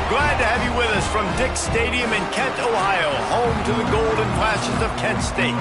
Glad to have you with us from Dick's Stadium in Kent, Ohio, home to the Golden Flashes of Kent State.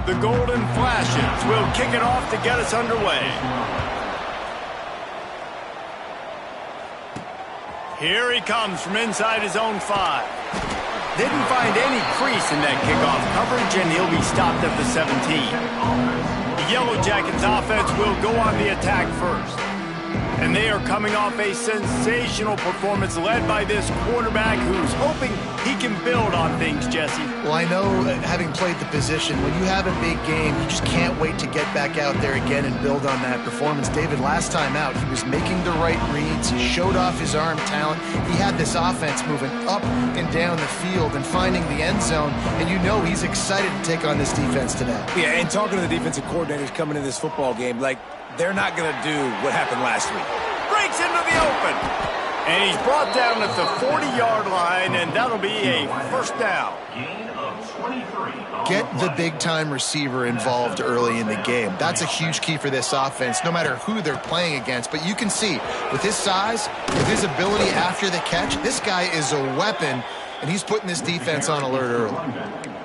The Golden Flashes will kick it off to get us underway. Here he comes from inside his own 5. Didn't find any crease in that kickoff coverage, and he'll be stopped at the 17. The Yellow Jackets offense will go on the attack first. And they are coming off a sensational performance led by this quarterback who's hoping he can build on things, Jesse. Well, I know, having played the position, when you have a big game, you just can't wait to get back out there again and build on that performance. David, last time out, he was making the right reads. He showed off his arm talent. He had this offense moving up and down the field and finding the end zone. And you know he's excited to take on this defense today. Yeah, and talking to the defensive coordinators coming into this football game, like, they're not going to do what happened last week. Breaks into the open. And he's brought down at the 40-yard line, and that'll be a first down. Get the big-time receiver involved early in the game. That's a huge key for this offense, no matter who they're playing against. But you can see, with his size, with his ability after the catch, this guy is a weapon, and he's putting this defense on alert early.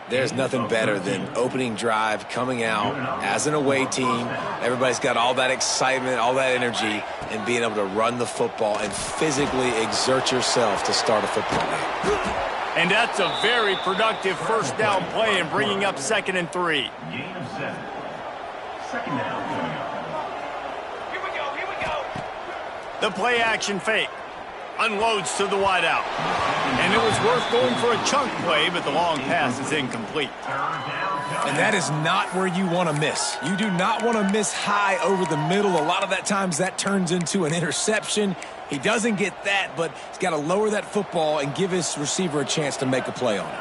There's nothing better than opening drive, coming out as an away team. Everybody's got all that excitement, all that energy, and being able to run the football and physically exert yourself to start a football game. And that's a very productive first down play and bringing up 2nd and 3. Gain of 7. Second down coming up. Here we go. The play action fake. Unloads to the wideout. And it was worth going for a chunk play, but the long pass is incomplete. And that is not where you want to miss. You do not want to miss high over the middle. A lot of that times that turns into an interception. He doesn't get that, but he's got to lower that football and give his receiver a chance to make a play on it.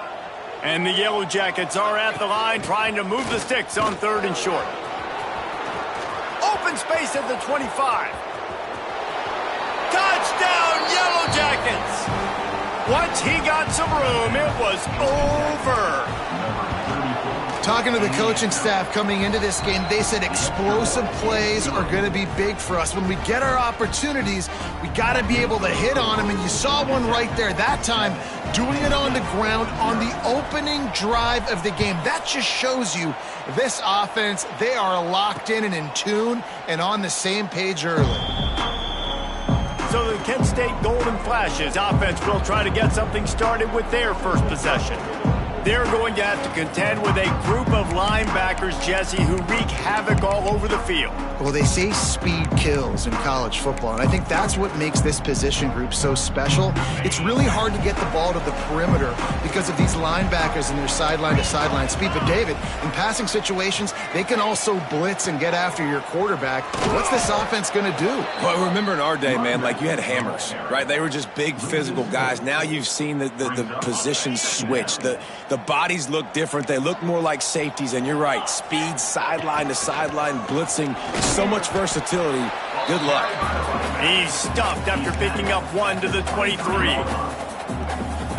And the Yellow Jackets are at the line trying to move the sticks on 3rd and short. Open space at the 25. Touchdown, Yellow Jackets! Once he got some room, it was over. Talking to the coaching staff coming into this game, they said explosive plays are going to be big for us. When we get our opportunities, we got to be able to hit on them, and you saw one right there that time, doing it on the ground on the opening drive of the game. That just shows you this offense, they are locked in and in tune and on the same page early. So the Kent State Golden Flashes offense will try to get something started with their first possession. They're going to have to contend with a group of linebackers, Jesse, who wreak havoc all over the field. Well, they say speed kills in college football, and I think that's what makes this position group so special. It's really hard to get the ball to the perimeter because of these linebackers and their sideline-to-sideline speed. But, David, in passing situations, they can also blitz and get after your quarterback. What's this offense going to do? Well, remember in our day, man, like you had hammers, right? They were just big physical guys. Now you've seen the positions switch. The bodies look different. They look more like safeties, and you're right. Speed, sideline to sideline, blitzing, so much versatility. Good luck. He's stuffed after picking up 1 to the 23.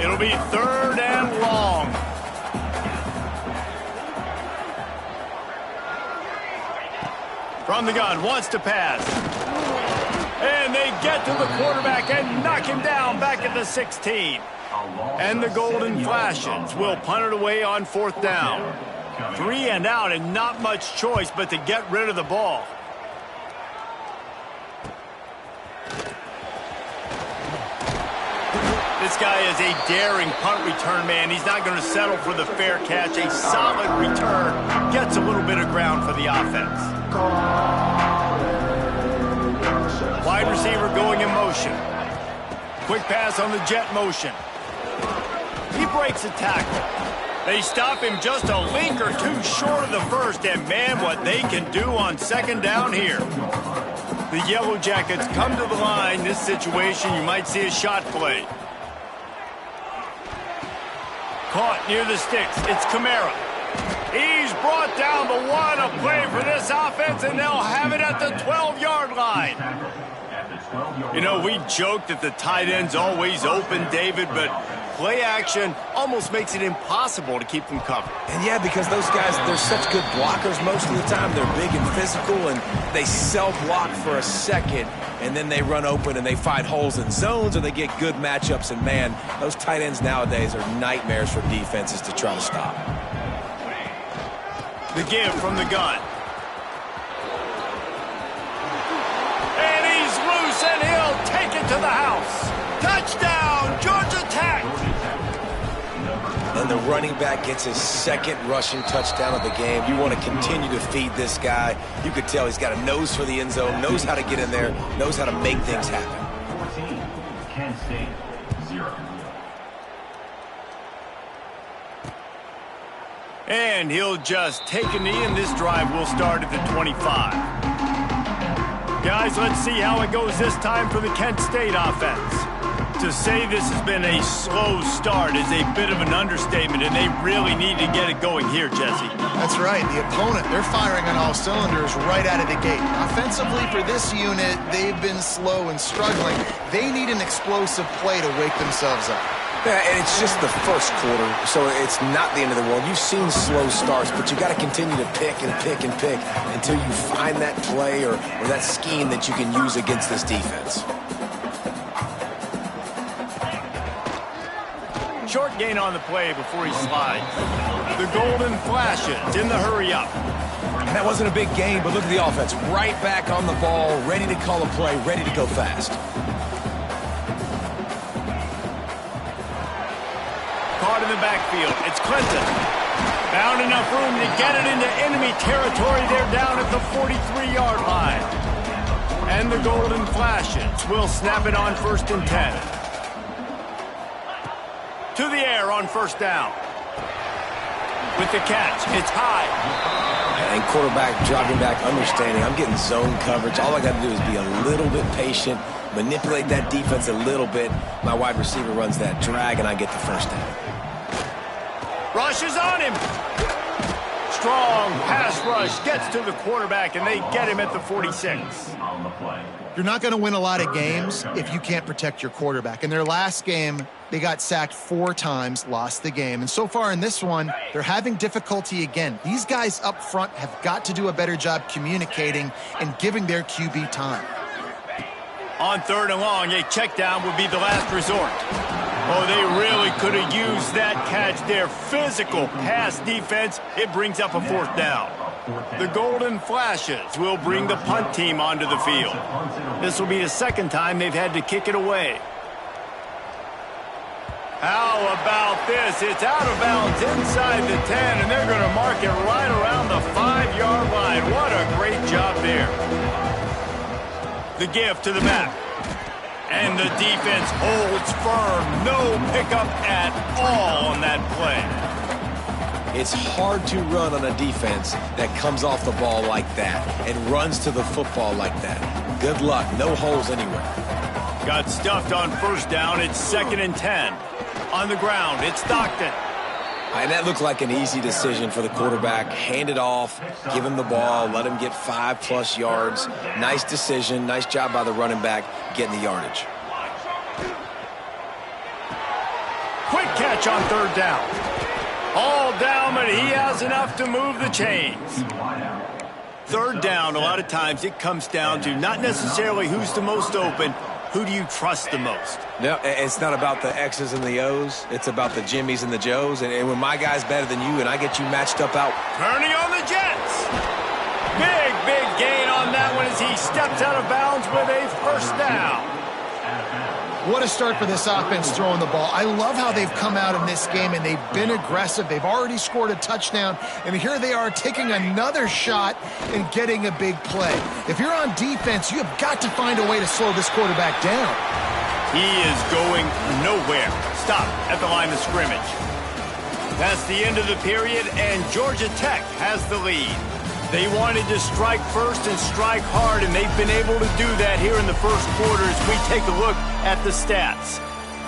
It'll be 3rd and long. From the gun, wants to pass. And they get to the quarterback and knock him down back at the 16. And the Golden Flashes will punt it away on 4th down. 3 and out, and not much choice but to get rid of the ball. This guy is a daring punt return man. He's not going to settle for the fair catch. A solid return gets a little bit of ground for the offense. Wide receiver going in motion. quick pass on the jet motion. He breaks a tackle. They stop him just a link or two short of the first, and man, what they can do on second down here. The Yellow Jackets come to the line. This situation, you might see a shot play. Caught near the sticks. It's Kamara. He's brought down the one. A play for this offense, and they'll have it at the 12-yard line. You know, we joke that the tight end's always open, David, but play action almost makes it impossible to keep them covered. And yeah, because those guys, they're such good blockers most of the time. They're big and physical, and they self-block for a second, and then they run open and they find holes in zones, or they get good matchups. And man, those tight ends nowadays are nightmares for defenses to try to stop. The give from the gun. And he's loose, and he'll take it to the house. Touchdown, Georgia Tech! And the running back gets his second rushing touchdown of the game. You want to continue to feed this guy. You could tell he's got a nose for the end zone, knows how to get in there, knows how to make things happen. 14, Kent State, 0. And he'll just take a knee, and this drive will start at the 25. Guys, let's see how it goes this time for the Kent State offense. To say this has been a slow start is a bit of an understatement, and they really need to get it going here, Jesse. That's right. The opponent, they're firing on all cylinders right out of the gate. Offensively, for this unit, they've been slow and struggling. They need an explosive play to wake themselves up. Yeah, and it's just the first quarter, so it's not the end of the world. You've seen slow starts, but you got to continue to pick and pick and pick until you find that play or that scheme that you can use against this defense. Short gain on the play before he slides. The golden flashes in the hurry-up. And that wasn't a big gain, but look at the offense. Right back on the ball, ready to call a play, ready to go fast. Caught in the backfield. It's Clinton. Found enough room to get it into enemy territory. They're down at the 43-yard line. And the golden flashes will snap it on 1st and 10. To the air on 1st down. With the catch, it's high. And quarterback dropping back, understanding I'm getting zone coverage. All I got to do is be a little bit patient, manipulate that defense a little bit. My wide receiver runs that drag, and I get the 1st down. Rushes on him. Strong pass rush gets to the quarterback, and they get him at the 46. On the play. You're not going to win a lot of games if you can't protect your quarterback. In their last game, they got sacked 4 times, lost the game. And so far in this one, they're having difficulty again. These guys up front have got to do a better job communicating and giving their QB time. On 3rd and long, a check down would be the last resort. Oh, they really could have used that catch. Their physical pass defense, it brings up a 4th down. The golden flashes will bring the punt team onto the field. This will be the 2nd time they've had to kick it away. How about this? It's out of bounds inside the 10, and they're going to mark it right around the 5-yard line. What a great job there. The give to the back. And the defense holds firm. No pickup at all on that play. It's hard to run on a defense that comes off the ball like that and runs to the football like that. Good luck. No holes anywhere. Got stuffed on 1st down. It's 2nd and 10. On the ground, it's Stockton. And that looked like an easy decision for the quarterback. Hand it off, give him the ball, let him get 5+ yards. Nice decision. Nice job by the running back getting the yardage. Quick catch on 3rd down. All down, but he has enough to move the chains. 3rd down, a lot of times it comes down to not necessarily who's the most open, who do you trust the most? No, it's not about the X's and the O's. It's about the Jimmys and the Joes. And when my guy's better than you and I get you matched up out. Turning on the Jets. Big gain on that one as he steps out of bounds with a 1st down. What a start for this offense throwing the ball. I love how they've come out in this game, and they've been aggressive. They've already scored a touchdown, and here they are taking another shot and getting a big play. If you're on defense, you have got to find a way to slow this quarterback down. He is going nowhere. Stop at the line of scrimmage. That's the end of the period, and Georgia Tech has the lead. They wanted to strike first and strike hard, and they've been able to do that here in the first quarter as we take a look at the stats.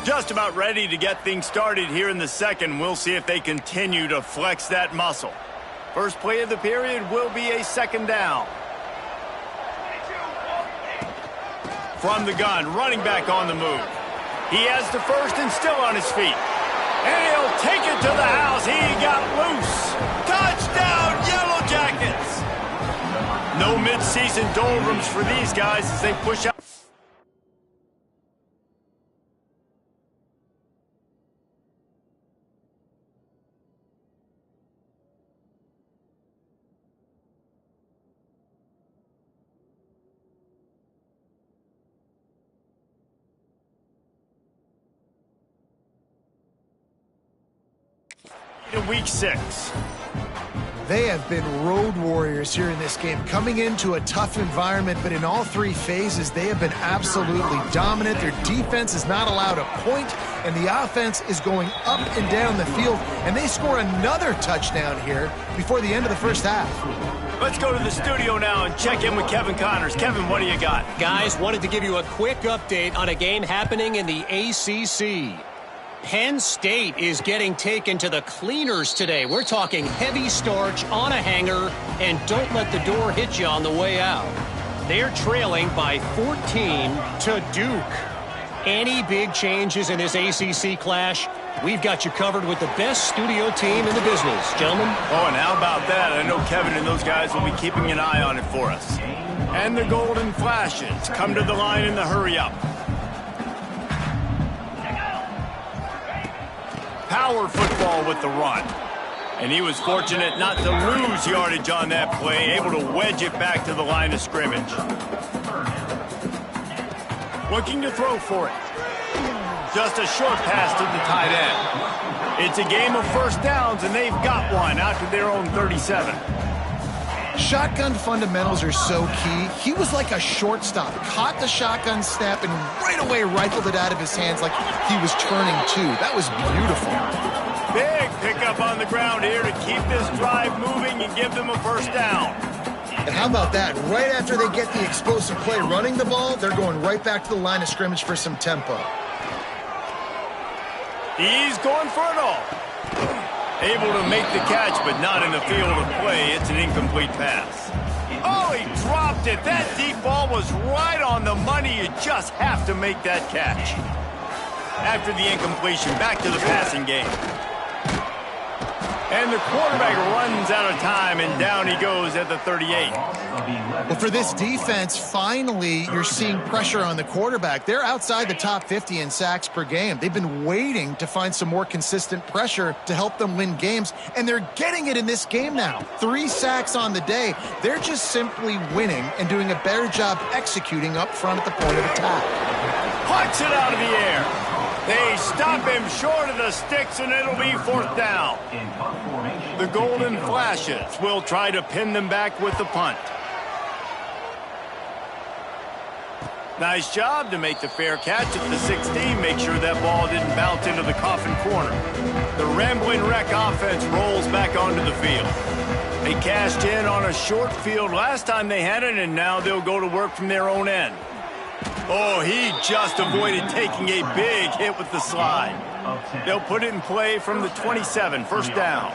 Just about ready to get things started here in the second. We'll see if they continue to flex that muscle. First play of the period will be a second down. From the gun, running back on the move. He has the first and still on his feet. And he'll take it to the house. He got loose. Touchdown, Yellow Jackets. No midseason doldrums for these guys as they push out. In week 6. They have been road warriors here in this game, coming into a tough environment, but in all 3 phases, they have been absolutely dominant. Their defense is not allowed a point, and the offense is going up and down the field, and they score another touchdown here before the end of the first half. Let's go to the studio now and check in with Kevin Connors. Kevin, what do you got? Guys, wanted to give you a quick update on a game happening in the ACC. Penn State is getting taken to the cleaners today. We're talking heavy starch on a hanger, and don't let the door hit you on the way out. They're trailing by 14 to Duke. Any big changes in this ACC clash? We've got you covered with the best studio team in the business, gentlemen. Oh, and how about that? I know Kevin and those guys will be keeping an eye on it for us. And the Golden Flashes come to the line in the hurry-up. Power football with the run. And he was fortunate not to lose yardage on that play, able to wedge it back to the line of scrimmage. Looking to throw for it. Just a short pass to the tight end. It's a game of first downs, and they've got one out to their own 37. Shotgun fundamentals are so key. He was like a shortstop, caught the shotgun snap, and right away rifled it out of his hands like he was turning two. That was beautiful. Big pickup on the ground here to keep this drive moving and give them a first down. And how about that? Right after they get the explosive play running the ball, they're going right back to the line of scrimmage for some tempo. He's going for it all. Able to make the catch, but not in the field of play. It's an incomplete pass. Oh, he dropped it. That deep ball was right on the money. You just have to make that catch. After the incompletion, back to the passing game. And the quarterback runs out of time, and down he goes at the 38. Well, for this defense, finally, you're seeing pressure on the quarterback. They're outside the top 50 in sacks per game. They've been waiting to find some more consistent pressure to help them win games, and they're getting it in this game now. 3 sacks on the day. They're just simply winning and doing a better job executing up front at the point of attack. Puts it out of the air. They stop him short of the sticks, and it'll be fourth down. The Golden Flashes will try to pin them back with the punt. Nice job to make the fair catch at the 16. Make sure that ball didn't bounce into the coffin corner. The Rambling Wreck offense rolls back onto the field. They cashed in on a short field last time they had it, and now they'll go to work from their own end. Oh, he just avoided taking a big hit with the slide. They'll put it in play from the 27, first down.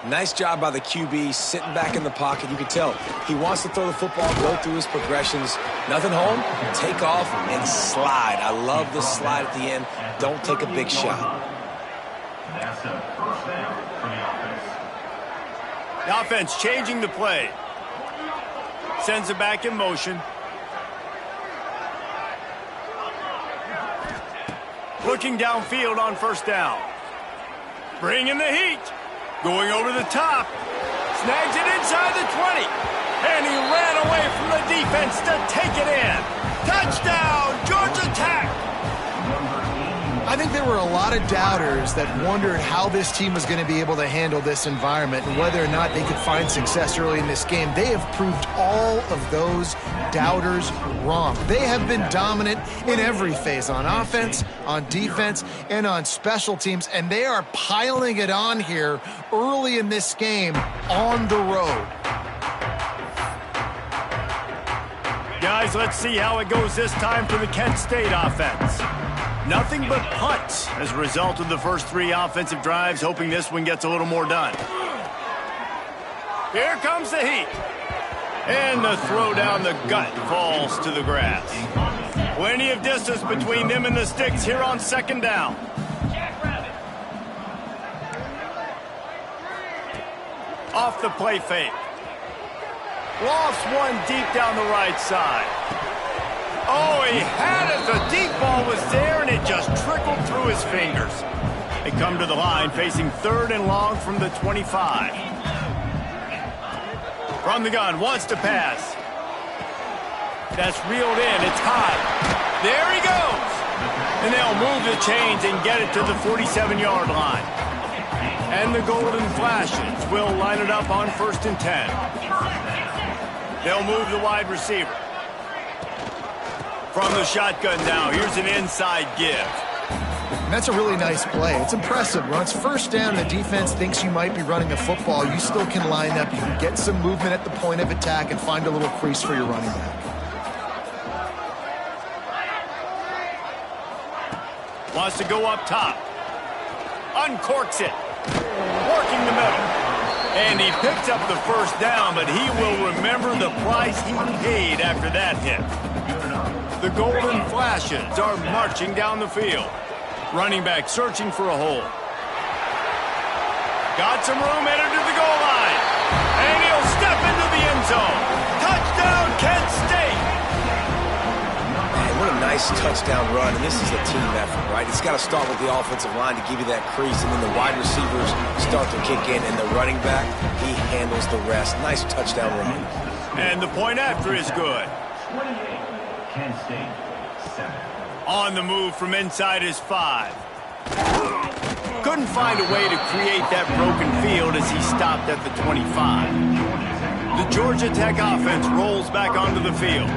Nice job by the QB, sitting back in the pocket. You can tell he wants to throw the football, go through his progressions. Nothing home, take off, and slide. I love the slide at the end. Don't take a big shot. That's a first down for the offense. The offense changing the play. Sends it back in motion. Looking downfield on first down. Bringing the heat. Going over the top. Snags it inside the 20. And he ran away from the defense to take it in. Touchdown, Georgia Tech. I I think there were a lot of doubters that wondered how this team was going to be able to handle this environment and whether or not they could find success early in this game. They have proved all of those doubters wrong. They have been dominant in every phase, on offense, on defense, and on special teams, and they are piling it on here early in this game on the road. Guys, let's see how it goes this time for the Kent State offense. Nothing but punts as a result of the first 3 offensive drives, hoping this one gets a little more done. Here comes the heat. And the throw down the gut falls to the grass. Plenty of distance between them and the sticks here on second down. Off the play fake. Lost one deep down the right side. Oh, he had it. The deep ball was there, and it just trickled through his fingers. They come to the line, facing 3rd and long from the 25. From the gun, wants to pass. That's reeled in. It's high. There he goes. And they'll move the chains and get it to the 47-yard line. And the Golden Flashes will line it up on 1st and 10. They'll move the wide receiver. From the shotgun now, here's an inside give. And that's a really nice play. It's impressive. When it's 1st down and the defense thinks you might be running a football, you still can line up. You can get some movement at the point of attack and find a little crease for your running back. Wants to go up top. Uncorks it. Working the middle. And he picks up the 1st down, but he will remember the price he paid after that hit. The Golden Flashes are marching down the field. Running back searching for a hole. Got some room, headed to the goal line. And he'll step into the end zone. Touchdown, Kent State! Man, what a nice touchdown run. And this is a team effort, right? It's got to start with the offensive line to give you that crease, and then the wide receivers start to kick in, and the running back, he handles the rest. Nice touchdown run. And the point after is good. 28, Kent State, 7. On the move from inside his 5. Couldn't find a way to create that broken field as he stopped at the 25. The Georgia Tech offense rolls back onto the field.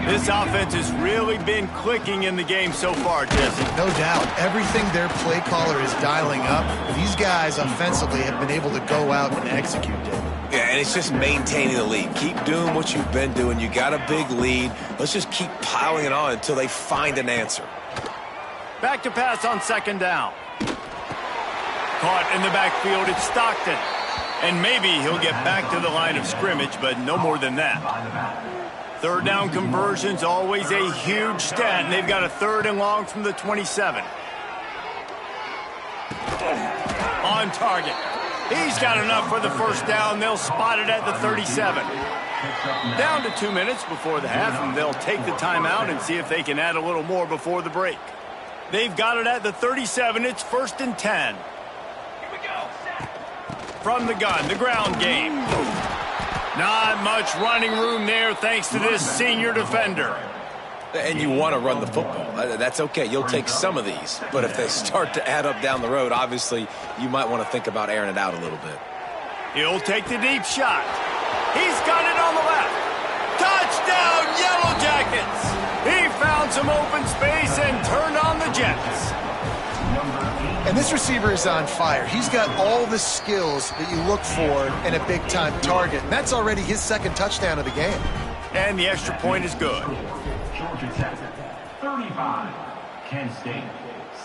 This offense has really been clicking in the game so far, Jesse. No doubt. Everything their play caller is dialing up, these guys offensively have been able to go out and execute it. Yeah, and it's just maintaining the lead. Keep doing what you've been doing. You got a big lead. Let's just keep piling it on until they find an answer. Back to pass on 2nd down. Caught in the backfield, it's Stockton. And maybe he'll get back to the line of scrimmage, but no more than that. 3rd down conversion's always a huge stat, and they've got a 3rd and long from the 27. On target. He's got enough for the 1st down. They'll spot it at the 37. Down to 2 minutes before the half, and they'll take the timeout and see if they can add a little more before the break. They've got it at the 37. It's 1st and 10. From the gun, the ground game. Not much running room there thanks to this senior defender. And you want to run the football. That's okay. You'll take some of these. But if they start to add up down the road, obviously, you might want to think about airing it out a little bit. He'll take the deep shot. He's got it on the left. Touchdown, Yellow Jackets! He found some open space and turned on the Jets. And this receiver is on fire. He's got all the skills that you look for in a big-time target. And that's already his 2nd touchdown of the game. And the extra point is good. Georgia Tech, 35, Kent State,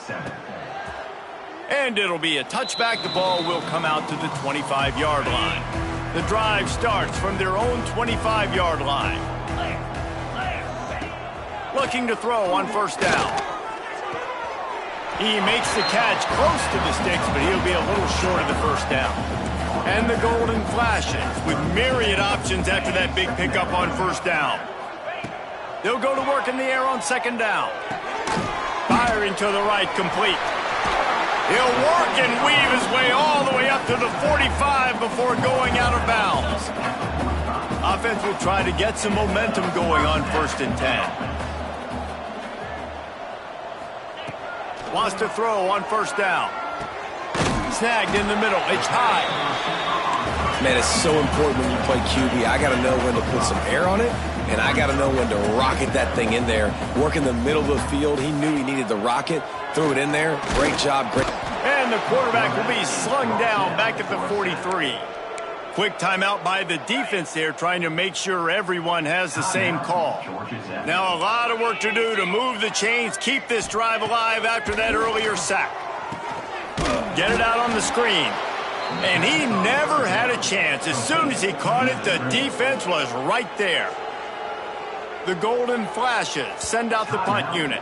7. And it'll be a touchback. The ball will come out to the 25-yard line. The drive starts from their own 25-yard line. Looking to throw on 1st down. He makes the catch close to the sticks, but he'll be a little short of the 1st down. And the Golden Flashes with myriad options after that big pickup on 1st down. They'll go to work in the air on 2nd down. Firing to the right, complete. He'll work and weave his way all the way up to the 45 before going out of bounds. Offense will try to get some momentum going on 1st and 10. Wants to throw on first down. Snagged in the middle. It's high. Man, it's so important when you play QB. I got to know when to put some air on it, and I got to know when to rocket that thing in there. Work in the middle of the field. He knew he needed the rocket. Threw it in there. Great job. Great. And the quarterback will be slung down back at the 43. Quick timeout by the defense there, trying to make sure everyone has the same call. Now a lot of work to do to move the chains, keep this drive alive after that earlier sack. Get it out on the screen. And he never had a chance. As soon as he caught it, the defense was right there. The golden flashes send out the punt unit.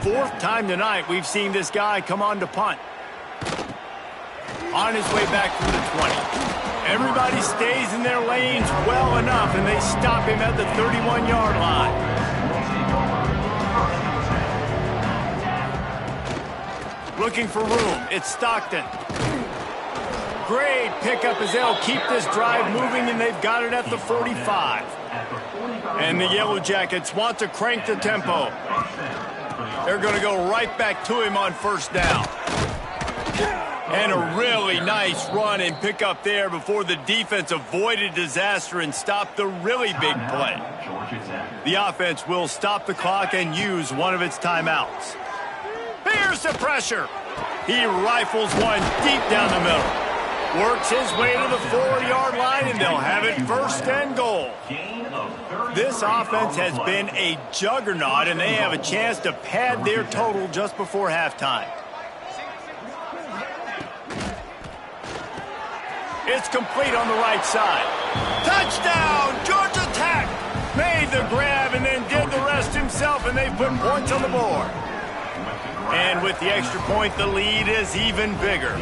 Fourth time tonight we've seen this guy come on to punt. On his way back from the 20. Everybody stays in their lanes well enough, and they stop him at the 31-yard line. Looking for room. It's Stockton. Great pickup as they'll keep this drive moving, and they've got it at the 45. And the Yellow Jackets want to crank the tempo. They're going to go right back to him on first down. And a really nice run and pick up there before the defense avoided disaster and stopped the really big play. The offense will stop the clock and use one of its timeouts. Here's the pressure. He rifles one deep down the middle. Works his way to the 4-yard line, and they'll have it first and goal. This offense has been a juggernaut, and they have a chance to pad their total just before halftime. It's complete on the right side. Touchdown! Georgia Tech made the grab and then did the rest himself, and they put points on the board. And with the extra point, the lead is even bigger.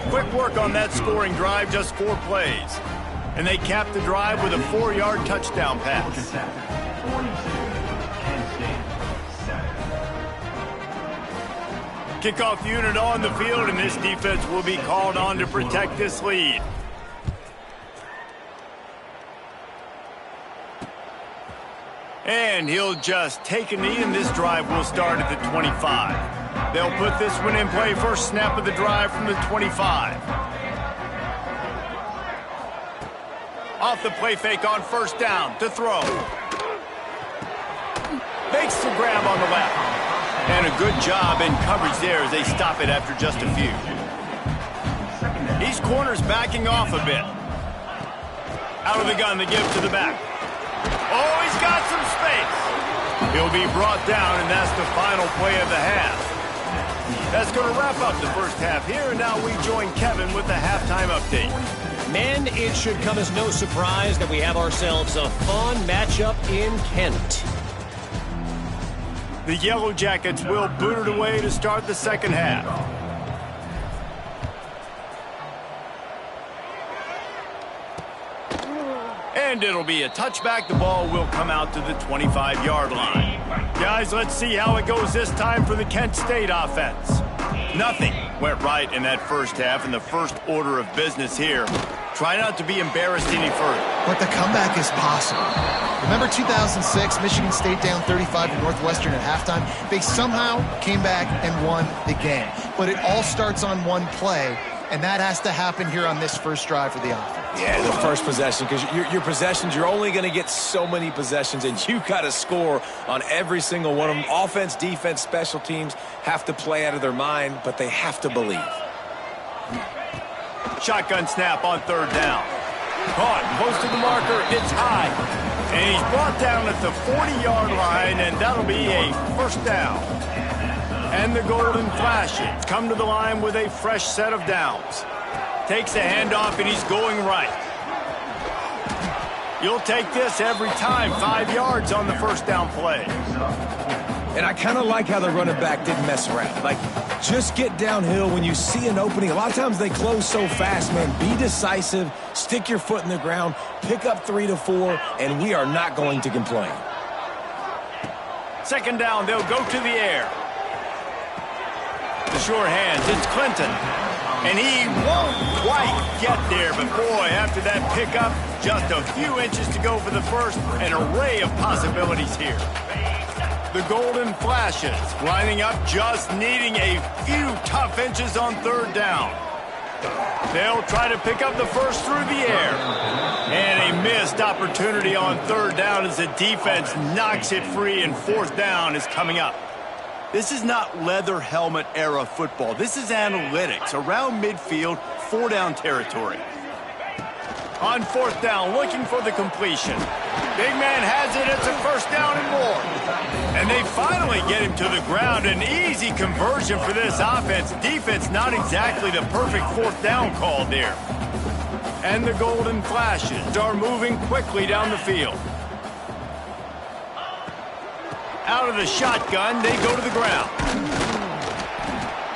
Quick work on that scoring drive, just 4 plays. And they cap the drive with a 4-yard touchdown pass. Kickoff unit on the field, and this defense will be called on to protect this lead. And he'll just take a knee, and this drive will start at the 25. They'll put this one in play. First snap of the drive from the 25. Off the play fake on first down to throw. Makes the grab on the left. And a good job in coverage there as they stop it after just a few. These corners backing off a bit. Out of the gun, the give to the back. Oh, he's got some space. He'll be brought down, and that's the final play of the half. That's going to wrap up the first half here, and now we join Kevin with the halftime update. Men, it should come as no surprise that we have ourselves a fun matchup in Kent. The Yellow Jackets will boot it away to start the second half. And it'll be a touchback. The ball will come out to the 25-yard line. Guys, let's see how it goes this time for the Kent State offense. Nothing went right in that first half, in the first order of business here. Try not to be embarrassed any further. But the comeback is possible. Remember 2006, Michigan State down 35 to Northwestern at halftime? They somehow came back and won the game. But it all starts on one play, and that has to happen here on this first drive for the offense. Yeah, the first possession, because your possessions, you're only going to get so many possessions, and you got to score on every single one of them. Offense, defense, special teams have to play out of their mind, but they have to believe. Shotgun snap on third down. Caught close to the marker. It's high. And he's brought down at the 40-yard line, and that'll be a first down. And the Golden Flashes come to the line with a fresh set of downs. Takes a handoff, and he's going right. You'll take this every time. 5 yards on the first down play. And I kind of like how the running back didn't mess around. Like, just get downhill when you see an opening. A lot of times they close so fast, man. Be decisive, stick your foot in the ground, pick up 3 to 4, and we are not going to complain. Second down, they'll go to the air. The short hands, it's Clinton. And he won't quite get there, but boy, after that pickup, just a few inches to go for the first, an array of possibilities here. The Golden Flashes lining up, just needing a few tough inches on third down. They'll try to pick up the first through the air. And a missed opportunity on third down as the defense knocks it free, and fourth down is coming up. This is not leather helmet era football. This is analytics. Around midfield, 4-down territory. On fourth down, looking for the completion. Big man has it. It's a first down and more. And they finally get him to the ground. An easy conversion for this offense. Defense not exactly the perfect fourth down call there. And the Golden Flashes are moving quickly down the field. Out of the shotgun, they go to the ground.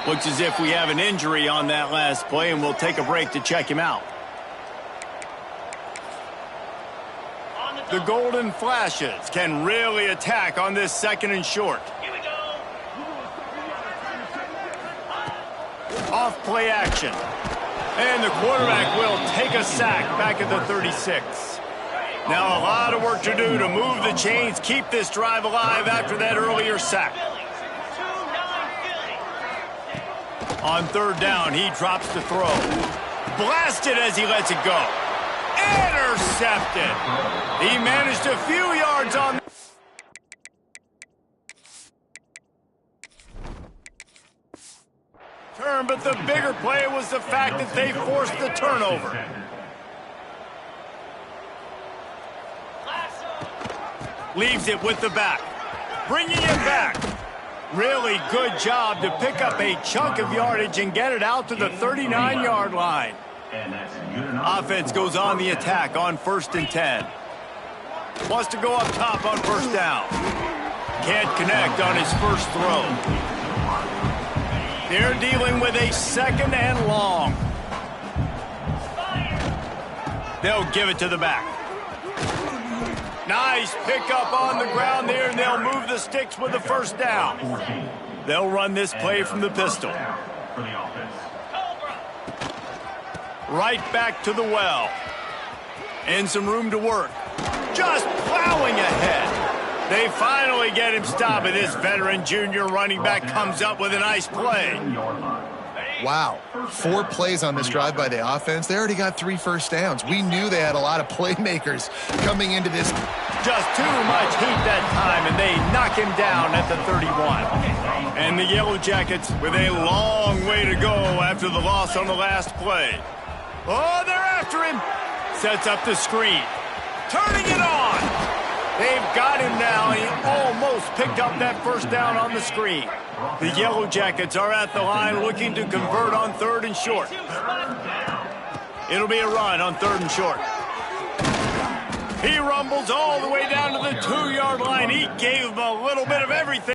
Looks as if we have an injury on that last play, and we'll take a break to check him out. The Golden Flashes can really attack on this second and short. Off play action. And the quarterback will take a sack back at the 36. Now a lot of work to do to move the chains, keep this drive alive after that earlier sack. On third down, he drops the throw. Blasted as he lets it go. Intercepted. He managed a few yards on. Turn, but the bigger play was the fact that they forced the turnover. Leaves it with the back. Bringing it back. Really good job to pick up a chunk of yardage and get it out to the 39-yard line. Offense goes on the attack on 1st and 10. Wants to go up top on first down. Can't connect on his first throw. They're dealing with a second and long. They'll give it to the back. Nice pickup on the ground there, and they'll move the sticks with the first down. They'll run this play from the pistol. Right back to the well. And some room to work. Just plowing ahead. They finally get him stopped, and this veteran junior running back comes up with a nice play. Wow, 4 plays on this drive by the offense. They already got 3 first downs. We knew they had a lot of playmakers coming into this. Just too much heat that time, and they knock him down at the 31. And the Yellow Jackets with a long way to go after the loss on the last play. Oh, they're after him. Sets up the screen. Turning it on. They've got him now. He almost picked up that first down on the screen. The Yellow Jackets are at the line looking to convert on 3rd and short. It'll be a run on 3rd and short. He rumbles all the way down to the 2-yard line. He gave him a little bit of everything.